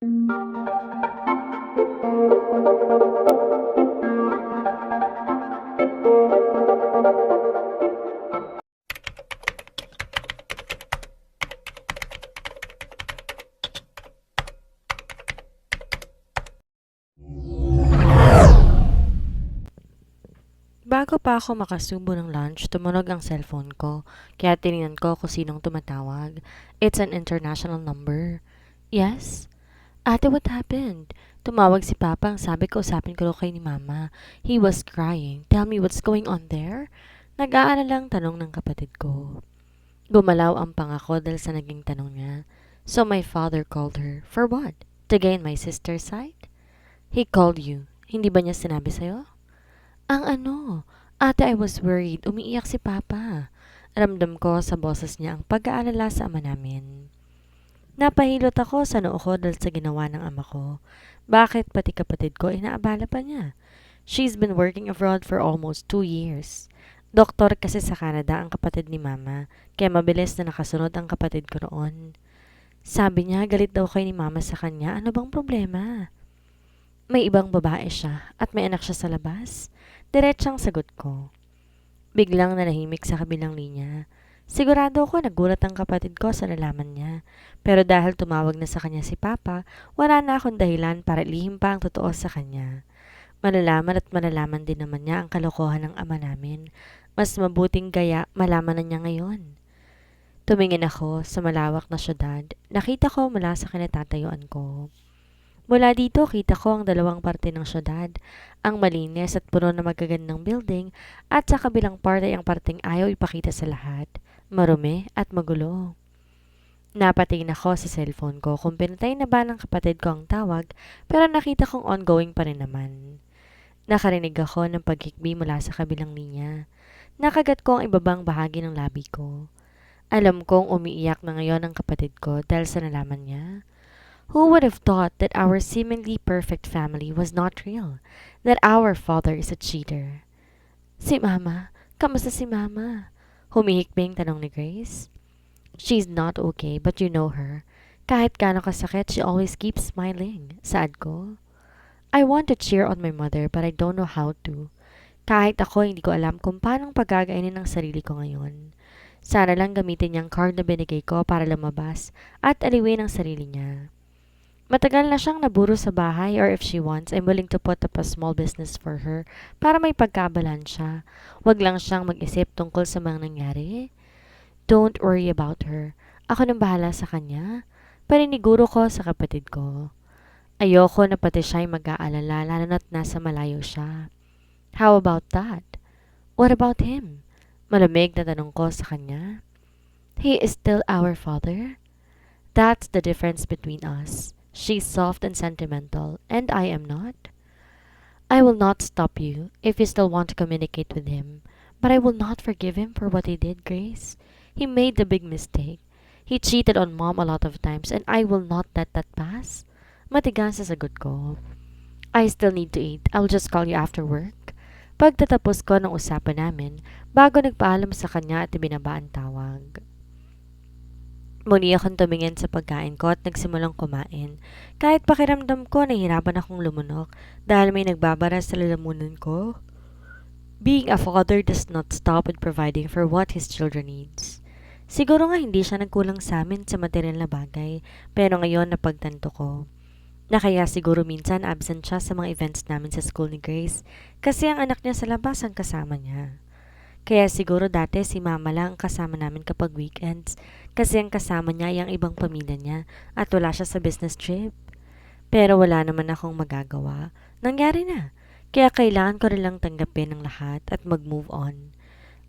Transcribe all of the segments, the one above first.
Bago pa ako makasubo ng lunch, tumunog ang cellphone ko. Kaya tinignan ko kung sinong tumatawag. It's an international number. Yes? Ate, what happened? Tumawag si Papa, ang sabi ko usapin ko kay ni Mama. He was crying. Tell me what's going on there? Nag-aalalang tanong ng kapatid ko. Gumalaw ang pangako dahil sa naging tanong niya. So my father called her. For what? To gain my sister's side? He called you. Hindi ba niya sinabi sa'yo? Ang ano? Ate, I was worried. Umiiyak si Papa. Ramdam ko sa boses niya ang pag-aalala sa ama namin. Napahilot ako sa noo ko dahil sa ginawa ng ama ko. Bakit pati kapatid ko inaabala pa niya? She's been working abroad for almost 2 years. Doktor kasi sa Canada ang kapatid ni Mama, kaya mabilis na nakasunod ang kapatid ko roon. Sabi niya galit daw kay ni Mama sa kanya. Ano bang problema? May ibang babae siya at may anak siya sa labas. Diretsang sagot ko. Biglang nanahimik sa kabilang linya. Sigurado ko nagulat ang kapatid ko sa nalaman niya. Pero dahil tumawag na sa kanya si Papa, wala na akong dahilan para lihim pa ang totoo sa kanya. Malalaman at malalaman din naman niya ang kalokohan ng ama namin. Mas mabuting gaya malaman na niya ngayon. Tumingin ako sa malawak na syudad. Nakita ko mula sa kinatatayuan ko. Mula dito, kita ko ang dalawang parte ng syudad, ang malinis at puno na magagandang building, at sa kabilang parte ang parteng ayaw ipakita sa lahat, marumi at magulo. Napatingin ako sa cellphone ko kung pinatay na ba ng kapatid ko ang tawag, pero nakita kong ongoing pa rin naman. Nakarinig ako ng paghikbi mula sa kabilang linya. Nakagat ko ang ibabang bahagi ng labi ko. Alam kong umiiyak na ngayon ang kapatid ko dahil sa nalaman niya. Who would have thought that our seemingly perfect family was not real? That our father is a cheater? Si Mama? Kamusta si Mama? Humihikbing tanong ni Grace. She's not okay, but you know her. Kahit gaano kasakit, she always keeps smiling. Saad ko. I want to cheer on my mother, but I don't know how to. Kahit ako, hindi ko alam kung paano pagagainin ang sarili ko ngayon. Sana lang gamitin niyang card na binigay ko para lumabas at aliwin ang sarili niya. Matagal na siyang naburo sa bahay or if she wants, I'm willing to put up a small business for her para may pagkabalansya. Wag lang siyang mag-isip tungkol sa mga nangyari. Don't worry about her. Ako nang bahala sa kanya. Paniniguro ko sa kapatid ko. Ayoko na pati siya'y mag-aalala lalo na't nasa malayo siya. How about that? What about him? Malamig na tanong ko sa kanya. He is still our father? That's the difference between us. She's soft and sentimental, and I am not. I will not stop you if you still want to communicate with him, but I will not forgive him for what he did, Grace. He made the big mistake. He cheated on Mom a lot of times, and I will not let that pass. Matigas sa sagot ko. I still need to eat. I'll just call you after work. Pagtatapos ko ng usapan namin, bago nagpaalam sa kanya at ibinaba ang tawag. Muli akong tumingin sa pagkain ko at nagsimulang kumain. Kahit pakiramdam ko, nahihirapan akong lumunok dahil may nagbabara sa lalamunan ko. Being a father does not stop with providing for what his children needs. Siguro nga hindi siya nagkulang sa amin sa material na bagay, pero ngayon napagtanto ko na kaya siguro minsan absent siya sa mga events namin sa school ni Grace kasi ang anak niya sa labas ang kasama niya. Kaya siguro dati si Mama lang ang kasama namin kapag weekends kasi ang kasama niya ay ang ibang pamilya niya at wala siya sa business trip. Pero wala naman akong magagawa. Nangyari na. Kaya kailangan ko rin lang tanggapin ang lahat at mag-move on.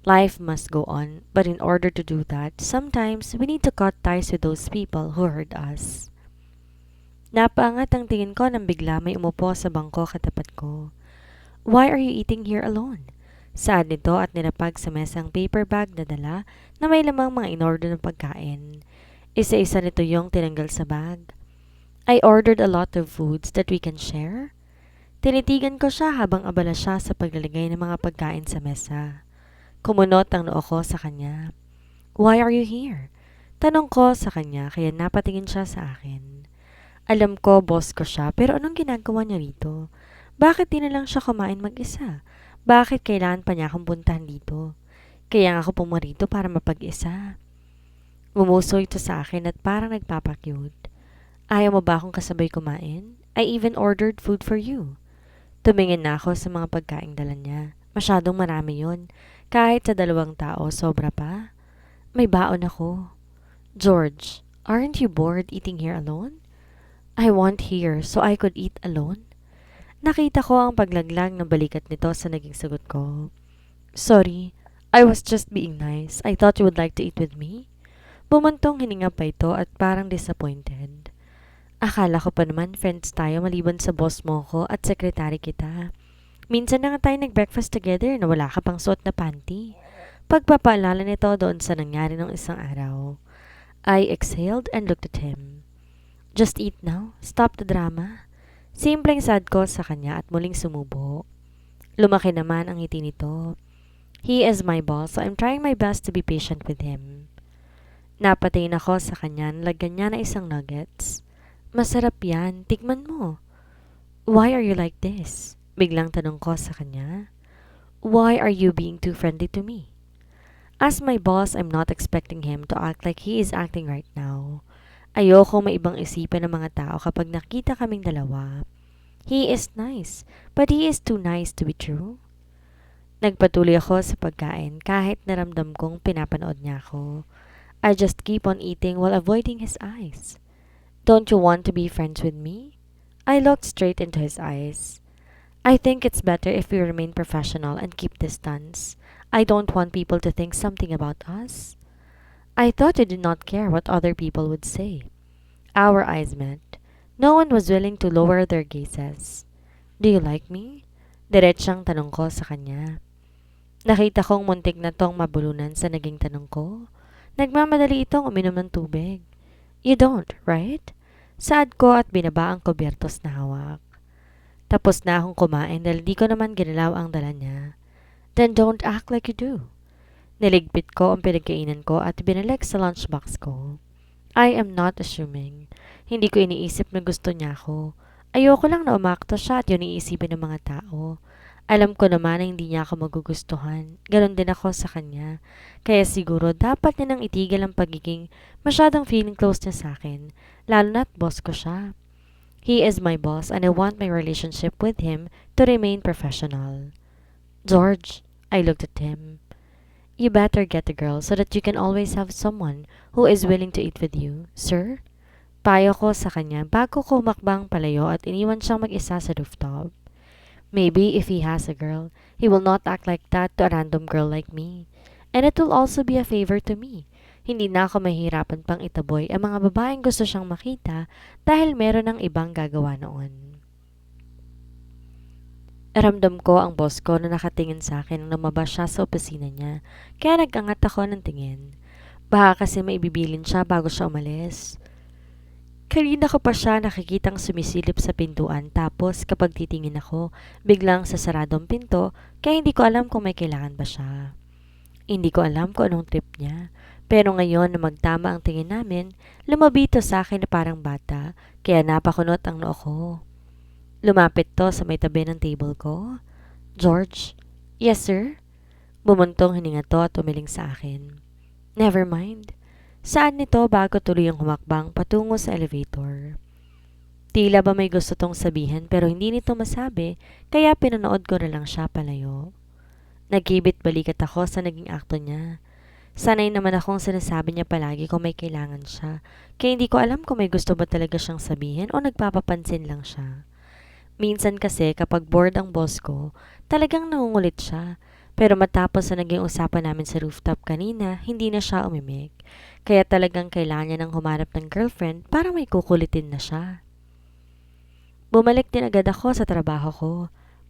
Life must go on, but in order to do that, sometimes we need to cut ties with those people who hurt us. Napaangat ang tingin ko nang bigla may umupo sa bangko katapat ko. Why are you eating here alone? Saad nito at nilapag sa mesa ang paper bag na dala na may lamang mga in-order ng pagkain. Isa-isa nito yung tinanggal sa bag. I ordered a lot of foods that we can share. Tinitigan ko siya habang abala siya sa paglalagay ng mga pagkain sa mesa. Kumunot ang noo ko sa kanya. Why are you here? Tanong ko sa kanya kaya napatingin siya sa akin. Alam ko, boss ko siya, pero anong ginagawa niya rito? Bakit di na lang siya kumain mag-isa? Bakit kailangan pa niya akong puntahan dito? Kaya nga ako pumarito para mapag-isa. Umuso ito sa akin at parang nagpapakyut. Ayaw mo ba akong kasabay kumain? I even ordered food for you. Tumingin na ako sa mga pagkaing dala niya. Masyadong marami yun. Kahit sa 2 tao, sobra pa. May baon ako. George, aren't you bored eating here alone? I want here so I could eat alone. Nakita ko ang paglaglag ng balikat nito sa naging sagot ko. Sorry, I was just being nice. I thought you would like to eat with me. Bumantong hininga pa ito at parang disappointed. Akala ko pa naman friends tayo maliban sa boss mo ko at sekretary kita. Minsan na nga tayo nag-breakfast together na wala ka pang suot na panty. Pagpapaalala nito doon sa nangyari ng isang araw. I exhaled and looked at him. Just eat now. Stop the drama. Simpleng sad ko sa kanya at muling sumubo. Lumaki naman ang ngiti nito. He is my boss, so I'm trying my best to be patient with him. Napatayin ako sa kanya, nalagyan niya na isang nuggets. Masarap yan, tikman mo. Why are you like this? Biglang tanong ko sa kanya. Why are you being too friendly to me? As my boss, I'm not expecting him to act like he is acting right now. Ayoko may ibang isipan ng mga tao kapag nakita kaming dalawa. He is nice, but he is too nice to be true. Nagpatuloy ako sa pagkain kahit naramdam kong pinapanood niya ako. I just keep on eating while avoiding his eyes. Don't you want to be friends with me? I looked straight into his eyes. I think it's better if we remain professional and keep distance. I don't want people to think something about us. I thought you did not care what other people would say. Our eyes met. No one was willing to lower their gazes. Do you like me? Diretsang tanong ko sa kanya. Nakita kong muntik na tong mabulunan sa naging tanong ko. Nagmamadali itong uminom ng tubig. You don't, right? Saad ko at binaba ang kubyertos na hawak. Tapos na akong kumain dahil di ko naman ginalaw ang dala niya. Then don't act like you do. Niligpit ko ang pinagkainan ko at binalik sa lunchbox ko. I am not assuming. Hindi ko iniisip na gusto niya ako. Ayoko lang na umakto siya at yun iisipin ng mga tao. Alam ko naman na hindi niya ako magugustuhan. Ganon din ako sa kanya. Kaya siguro dapat niya nang itigil ang pagiging masyadong feeling close niya sa akin. Lalo na't boss ko siya. He is my boss and I want my relationship with him to remain professional. George, I looked at him. You better get a girl so that you can always have someone who is willing to eat with you, sir. Payo ko sa kanya bago ko makbang palayo at iniwan siyang mag-isa sa rooftop. Maybe if he has a girl, he will not act like that to a random girl like me. And it will also be a favor to me. Hindi na ako mahirapan pang itaboy ang mga babaeng gusto siyang makita dahil meron ng ibang gagawa noon. Ramdam ko ang boss ko na nakatingin sa akin nang lumabas siya sa opisina niya, kaya nag-angat ako ng tingin. Baka kasi maibibilin siya bago siya umalis. Kanina ko pa siya nakikitang sumisilip sa pintuan tapos kapag titingin ako, biglang sa saradong pinto kaya hindi ko alam kung may kailangan ba siya. Hindi ko alam kung anong trip niya. Pero ngayon na magtama ang tingin namin, lumabito sa akin na parang bata kaya napakunot ang noo ko. Lumapit to sa may tabi ng table ko. George? Yes, sir? Bumuntong hininga to at umiling sa akin. Never mind. Saan nito bago tuloy ang humakbang patungo sa elevator? Tila ba may gusto tong sabihin pero hindi nito masabi kaya pinanood ko na lang siya palayo. Nagkibit balikat ako sa naging akto niya. Sanay naman akong sinasabi niya palagi kung may kailangan siya kaya hindi ko alam kung may gusto ba talaga siyang sabihin o nagpapapansin lang siya. Minsan kasi kapag bored ang boss ko, talagang nangungulit siya. Pero matapos sa naging usapan namin sa rooftop kanina, hindi na siya umimik. Kaya talagang kailangan niya ng humanap ng girlfriend para may kukulitin na siya. Bumalik din agad ako sa trabaho ko.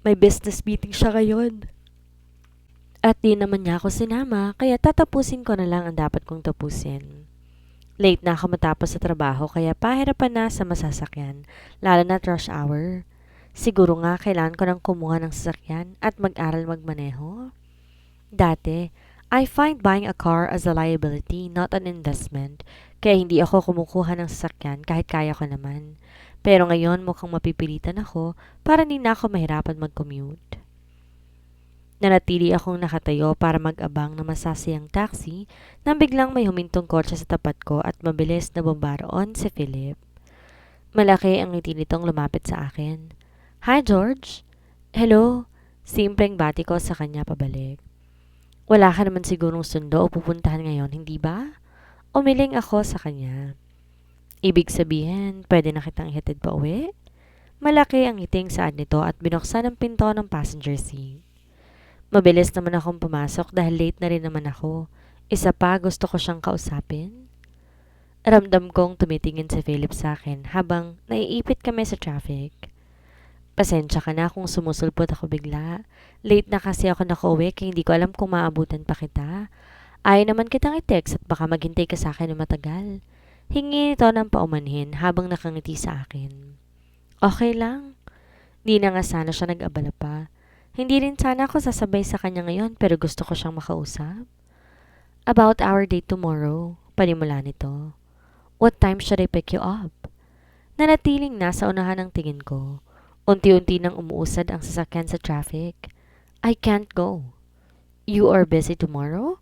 May business meeting siya ngayon. At di naman niya ako sinama, kaya tatapusin ko na lang ang dapat kong tapusin. Late na ako matapos sa trabaho kaya pahirapan na sa masasakyan, lalo na rush hour. Siguro nga kailangan ko nang kumuha ng sasakyan at mag-aral magmaneho. Dati, I find buying a car as a liability, not an investment. Kaya hindi ako kumukuha ng sasakyan kahit kaya ko naman. Pero ngayon mukhang mapipilitan ako para hindi na ako mahirapan mag-commute. Nanatili akong nakatayo para mag-abang ng masasayang taxi nang biglang may humintong kotse sa tapat ko at mabilis na bombaroon si Philip. Malaki ang ngiti nitong lumapit sa akin. Hi, George! Hello! Simpleng bati ko sa kanya pabalik. Wala ka naman sigurong sundo o pupuntahan ngayon, hindi ba? Umiling ako sa kanya. Ibig sabihin, pwede na kitang ihatid pa uwi? Malaki ang ngiting saad nito at binuksan ang pinto ng passenger seat. Mabilis naman akong pumasok dahil late na rin naman ako. Isa pa, gusto ko siyang kausapin. Ramdam kong tumitingin si Philip sa akin habang naiipit kami sa traffic. Pasensya ka na kung sumusulpot ako bigla. Late na kasi ako nakauwi kaya hindi ko alam kung maabutan pa kita. Ayaw naman kitang i-text at baka maghintay ka sa akin ng matagal. Hingi nito ng paumanhin habang nakangiti sa akin. Okay lang. Di na nga sana siya nag-abala pa. Hindi rin sana ako sasabay sa kanya ngayon pero gusto ko siyang makausap. About our date tomorrow, panimula nito. What time should I pick you up? Nanatiling nasa unahan ng tingin ko. Unti-unti nang umuusad ang sasakyan sa traffic. I can't go. You are busy tomorrow?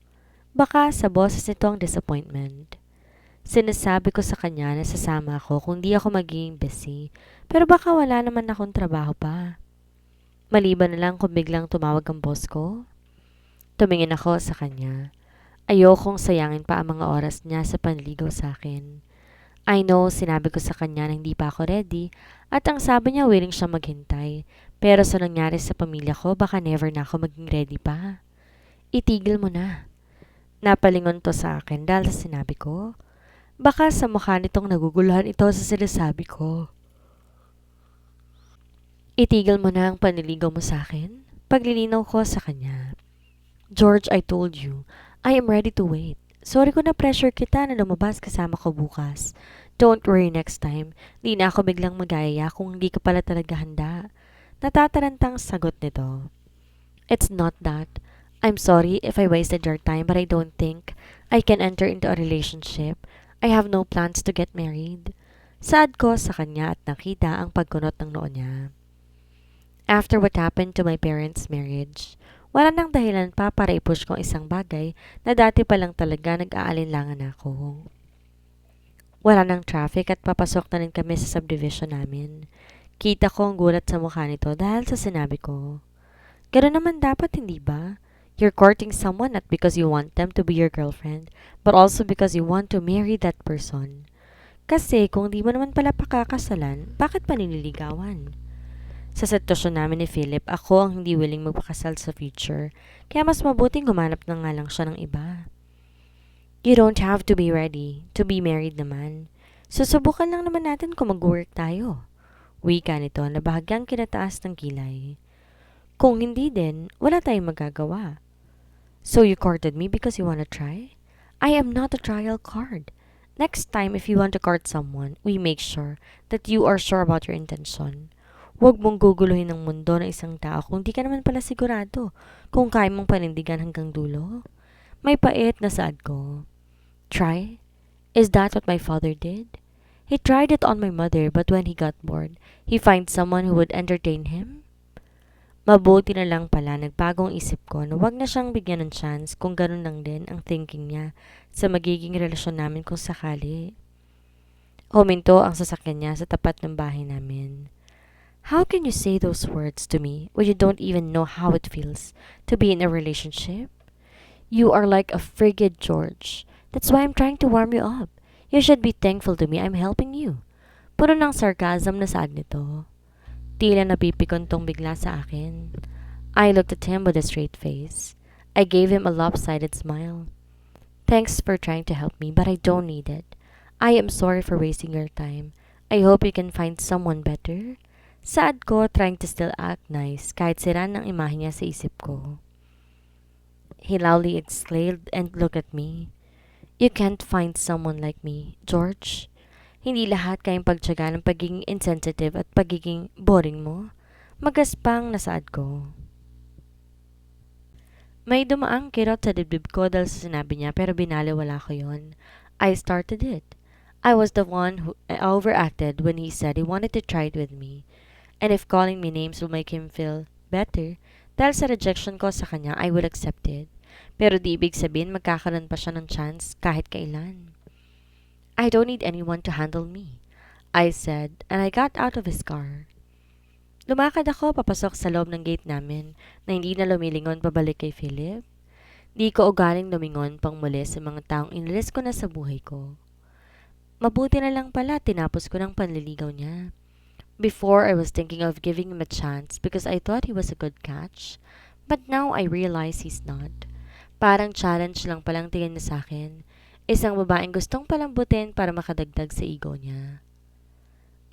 Baka sa boses nito ang disappointment. Sinasabi ko sa kanya na sasama ako kung di ako magiging busy, pero baka wala naman akong trabaho pa. Maliban na lang kung biglang tumawag ang boss ko. Tumingin ako sa kanya. Ayokong sayangin pa ang mga oras niya sa panligaw sa akin. I know, sinabi ko sa kanya na hindi pa ako ready at ang sabi niya willing siya maghintay. Pero sa nangyari sa pamilya ko, baka never na ako maging ready pa. Itigil mo na. Napalingon to sa akin dahil sa sinabi ko. Baka sa mukha nitong naguguluhan ito sa sinasabi ko. Itigil mo na ang panliligaw mo sa akin. Paglilinaw ko sa kanya. George, I told you, I am ready to wait. Sorry kung na-pressure kita na lumabas kasama ko bukas. Don't worry next time. Di na ako biglang magaya kung hindi ka pala talaga handa. Natatarantang sagot nito. It's not that. I'm sorry if I wasted your time but I don't think I can enter into a relationship. I have no plans to get married. Sad ko sa kanya at nakita ang pagkunot ng noo niya. After what happened to my parents' marriage, wala nang dahilan pa para i-push kong isang bagay na dati pa lang talaga nag-aalinlangan ako. Wala nang traffic at papasok na rin kami sa subdivision namin. Kita ko ang gulat sa mukha nito dahil sa sinabi ko. Ganoon naman dapat, hindi ba? You're courting someone not because you want them to be your girlfriend, but also because you want to marry that person. Kasi kung di mo naman pala pakakasalan, bakit pa nililigawan? Sa sitwasyon namin ni Philip, ako ang hindi willing magpakasal sa future, kaya mas mabuting humanap na nga lang siya ng iba. You don't have to be ready to be married naman. Susubukan lang naman natin kung mag-work tayo. Wika nito na bahagyang kinataas ng kilay. Kung hindi din, wala tayong magagawa. So you courted me because you wanna try? I am not a trial card. Next time, if you want to court someone, we make sure that you are sure about your intention. Huwag mong guguluhin ng mundo ng isang tao kung di ka naman pala sigurado kung kaya mong panindigan hanggang dulo. May pait na saad ko. Try? Is that what my father did? He tried it on my mother but when he got bored, he find someone who would entertain him? Mabuti na lang pala nagbagong isip ko na wag na siyang bigyan ng chance kung ganun lang din ang thinking niya sa magiging relasyon namin kung sakali. Huminto ang sasakyan niya sa tapat ng bahay namin. How can you say those words to me when you don't even know how it feels to be in a relationship? You are like a frigid George. That's why I'm trying to warm you up. You should be thankful to me I'm helping you. Puro ng sarcasm na saad nito. Tila napipikon tong bigla sa akin. I looked at him with a straight face. I gave him a lopsided smile. Thanks for trying to help me, but I don't need it. I am sorry for wasting your time. I hope you can find someone better. Saad ko, trying to still act nice kahit sira ng imahe niya sa isip ko. He loudly exclaimed and looked at me. You can't find someone like me, George. Hindi lahat kayang pagtyaga ng pagiging insensitive at pagiging boring mo. Magaspang na saad ko. May dumaang kirot sa dibdib ko dahil sa sinabi niya pero binaliwala ko yon. I started it. I was the one who overacted when he said he wanted to try it with me. And if calling me names will make him feel better, dahil sa rejection ko sa kanya, I will accept it. Pero di ibig sabihin magkakaroon pa siya ng chance kahit kailan. I don't need anyone to handle me, I said, and I got out of his car. Lumakad ako papasok sa loob ng gate namin na hindi na lumilingon pabalik kay Philip. Di ko ugaling lumingon pang muli sa mga taong inilis ko na sa buhay ko. Mabuti na lang pala tinapos ko ng panliligaw niya. Before, I was thinking of giving him a chance because I thought he was a good catch. But now I realize he's not. Parang challenge lang palang tingin niya sa akin. Isang babaeng gustong palambutin para makadagdag sa ego niya.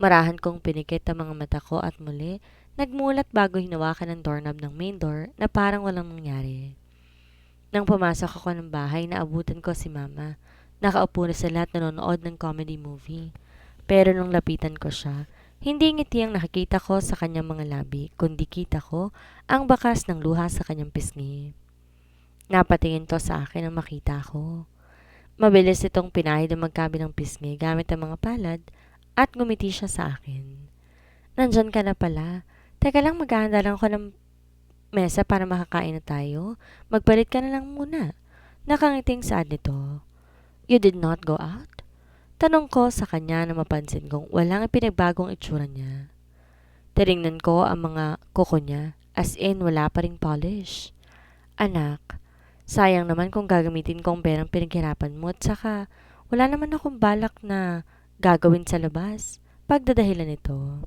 Marahan kong pinikit ang mga mata ko at muli, nagmulat bago hinawakan ang doorknob ng main door na parang walang nangyari. Nang pumasok ako ng bahay, naabutan ko si Mama. Nakaupo na sila at nanonood ng comedy movie. Pero nung lapitan ko siya, hindi ngiti ang nakikita ko sa kanyang mga labi, kundi kita ko ang bakas ng luha sa kanyang pisngi. Napatingin to sa akin nang makita ko. Mabilis itong pinahid ang magkabilang pisngi gamit ang mga palad at ngumiti siya sa akin. Nandyan ka na pala. Teka lang, maghahanda lang ako ng mesa para makakain na tayo. Magpalit ka na lang muna. Nakangiting saad nito. You did not go out? Tanong ko sa kanya na mapansin kong walang pinagbagong itsura niya. Tinignan ko ang mga kuko niya, as in wala pa ring polish. Anak, sayang naman kung gagamitin ko ang perang pinaghirapan mo at saka wala naman akong balak na gagawin sa labas. Pagdadahilan nito.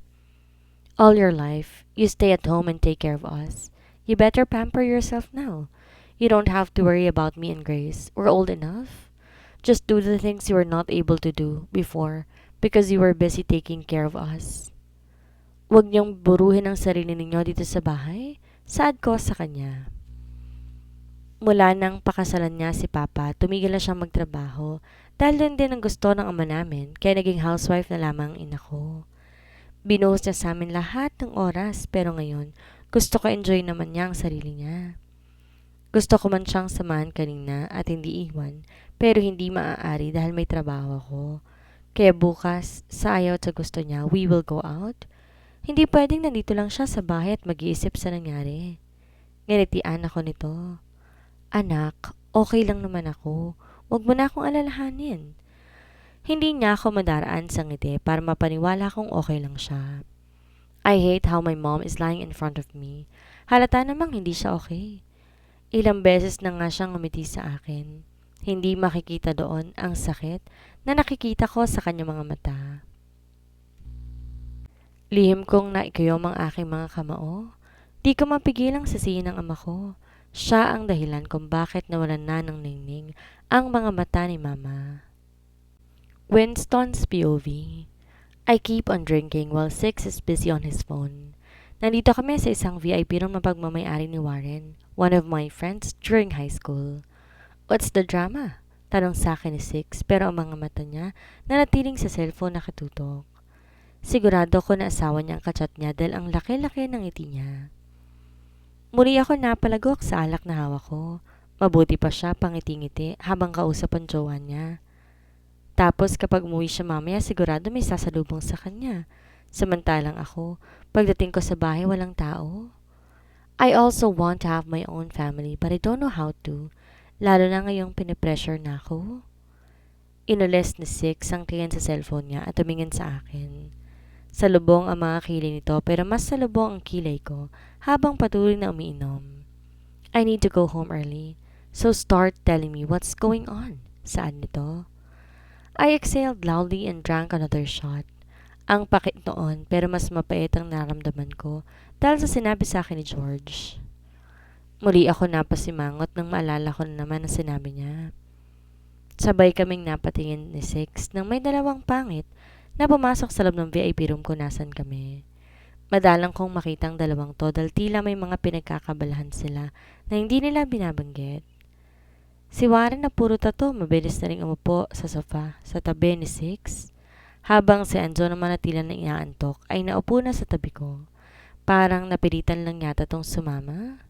All your life, you stay at home and take care of us. You better pamper yourself now. You don't have to worry about me and Grace. We're old enough. Just do the things you were not able to do before because you were busy taking care of us. Huwag niyong buruhin ang sarili ninyo dito sa bahay. Saad ko sa kanya. Mula nang pakasalan niya si Papa, tumigil na siyang magtrabaho dahil din ang gusto ng ama namin kaya naging housewife na lamang ina ko. Binuhos niya sa amin lahat ng oras pero ngayon gusto ko enjoy naman niya ang sarili niya. Gusto ko man siyang samahan kanina at hindi iwan, pero hindi maaari dahil may trabaho ako. Kaya bukas, sa ayaw at sa gusto niya, we will go out. Hindi pwedeng nandito lang siya sa bahay at mag-iisip sa nangyari. Nganitian ako nito. Anak, okay lang naman ako. Huwag mo na akong alalahanin. Hindi niya ako madaraan sa ngiti para mapaniwala kong okay lang siya. I hate how my mom is lying in front of me. Halata namang hindi siya okay. Ilang beses na nga siyang ngumiti sa akin. Hindi makikita doon ang sakit na nakikita ko sa kanyang mga mata. Lihim kong naikayom ang aking mga kamao. Di ko mapigilang sisihin ng ama ko. Siya ang dahilan kung bakit nawalan na ng ningning ang mga mata ni Mama. Winston's POV. I keep on drinking while Six is busy on his phone. Nandito kami sa isang VIP room na pagmamayari ni Warren, one of my friends during high school. What's the drama? Tanong sa akin ni Six pero ang mga mata niya nanatiling sa cellphone nakatutok. Sigurado ko na asawa niya ang kachat niya dahil ang laki-laki ng ngiti niya. Muli ako napalagok sa alak na hawak ko. Mabuti pa siya pangiti-ngiti habang kausap ang jowa niya. Tapos kapag umuwi siya mamaya sigurado may sasalubong sa kanya. Samantalang ako, pagdating ko sa bahay walang tao. I also want to have my own family but I don't know how to, lalo na ngayong pinipressure na ako. Inules ni Six ang tingin sa cellphone niya at tumingin sa akin. Salubong ang mga kilay nito pero mas salubong ang kilay ko habang patuloy na umiinom. I need to go home early, so start telling me what's going on. Saan nito? I exhaled loudly and drank another shot. Ang pakit noon pero mas mapait ang naramdaman ko dahil sa sinabi sa akin ni George. Muli ako napasimangot nang maalala ko na naman ang sinabi niya. Sabay kaming napatingin ni Six nang may dalawang pangit na pumasok sa loob ng VIP room kung nasan kami. Madalang kong makitang dalawang to dahil tila may mga pinagkakabalahan sila na hindi nila binabanggit. Si Warren na puro tato mabilis na rin umupo sa sofa sa tabi ni Six. Habang si Enzo naman na tila na inaantok ay naupo na sa tabi ko. Parang napilitan lang yata tong sumama.